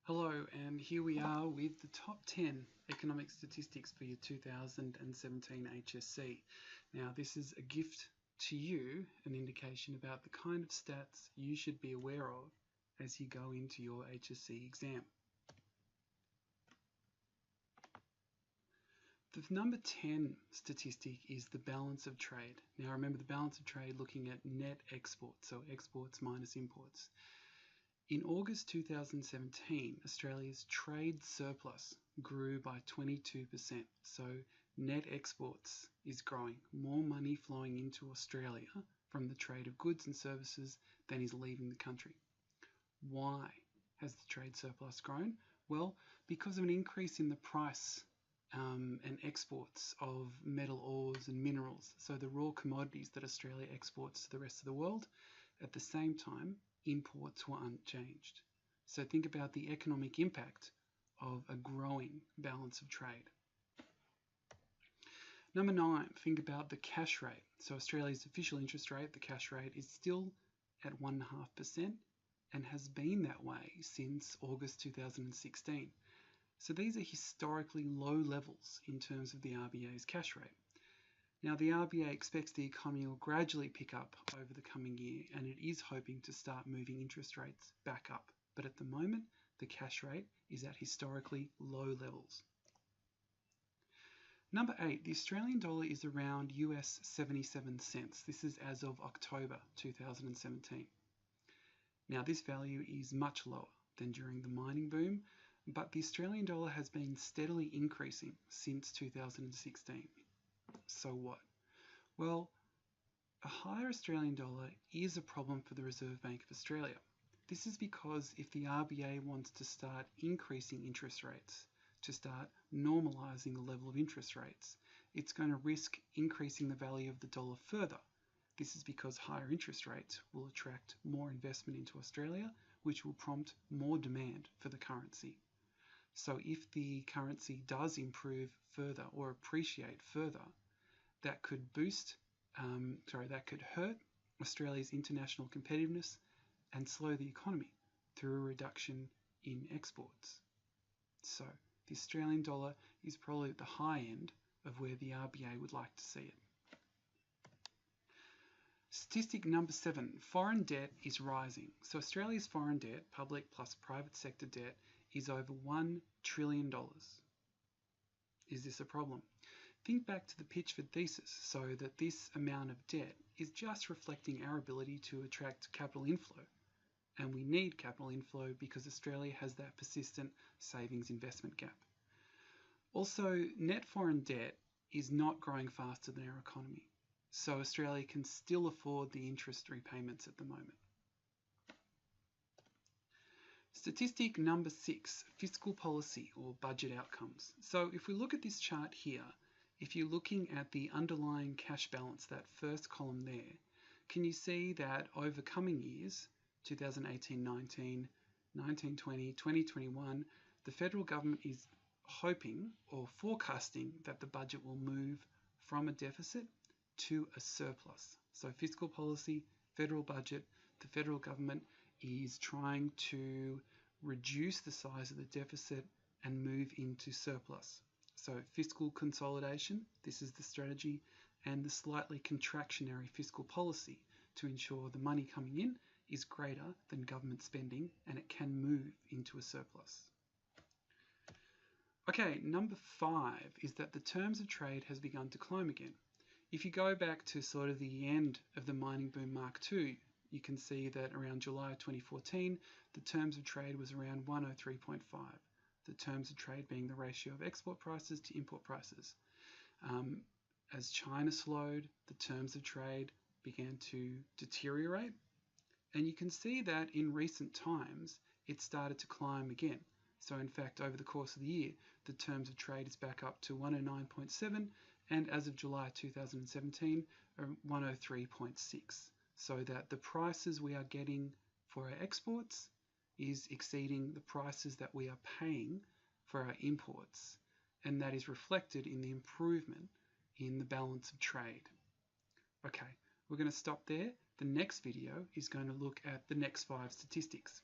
Hello, and here we are with the top 10 economic statistics for your 2017 HSC. Now, this is a gift to you, an indication about the kind of stats you should be aware of as you go into your HSC exam. The number 10 statistic is the balance of trade. Now, remember the balance of trade looking at net exports, so exports minus imports. In August 2017, Australia's trade surplus grew by 22%. So net exports is growing, more money flowing into Australia from the trade of goods and services than is leaving the country. Why has the trade surplus grown? Well, because of an increase in the price and exports of metal ores and minerals, so the raw commodities that Australia exports to the rest of the world. At the same time, imports were unchanged. So think about the economic impact of a growing balance of trade. Number 9, think about the cash rate. So Australia's official interest rate, the cash rate, is still at 1.5% and has been that way since August 2016. So these are historically low levels in terms of the RBA's cash rate. Now, the RBA expects the economy will gradually pick up over the coming year, and it is hoping to start moving interest rates back up. But at the moment, the cash rate is at historically low levels. Number 8, the Australian dollar is around US 77 cents. This is as of October 2017. Now, this value is much lower than during the mining boom, but the Australian dollar has been steadily increasing since 2016. So what? Well, a higher Australian dollar is a problem for the Reserve Bank of Australia. This is because if the RBA wants to start increasing interest rates, to start normalising the level of interest rates, it's going to risk increasing the value of the dollar further. This is because higher interest rates will attract more investment into Australia, which will prompt more demand for the currency. So if the currency does improve further or appreciate further, that could hurt Australia's international competitiveness and slow the economy through a reduction in exports. So the Australian dollar is probably at the high end of where the RBA would like to see it. Statistic number 7, foreign debt is rising. So Australia's foreign debt, public plus private sector debt, is over $1 trillion. Is this a problem? Think back to the Pitchford thesis, so that this amount of debt is just reflecting our ability to attract capital inflow. And we need capital inflow because Australia has that persistent savings investment gap. Also, net foreign debt is not growing faster than our economy, so Australia can still afford the interest repayments at the moment. Statistic number 6, fiscal policy or budget outcomes. So if we look at this chart here, if you're looking at the underlying cash balance, that first column there, can you see that over coming years, 2018-19, 19-20, 2021, the federal government is hoping or forecasting that the budget will move from a deficit to a surplus. So fiscal policy, federal budget, the federal government is trying to reduce the size of the deficit and move into surplus. So fiscal consolidation, this is the strategy, and the slightly contractionary fiscal policy to ensure the money coming in is greater than government spending and it can move into a surplus. Okay, number 5 is that the terms of trade has begun to climb again. If you go back to sort of the end of the mining boom Mark II, you can see that around July 2014, the terms of trade was around 103.5. The terms of trade being the ratio of export prices to import prices. As China slowed, the terms of trade began to deteriorate. And you can see that in recent times, it started to climb again. So in fact, over the course of the year, the terms of trade is back up to 109.7, and as of July 2017, 103.6. So that the prices we are getting for our exports is exceeding the prices that we are paying for our imports, and that is reflected in the improvement in the balance of trade. Okay, we're going to stop there. The next video is going to look at the next 5 statistics.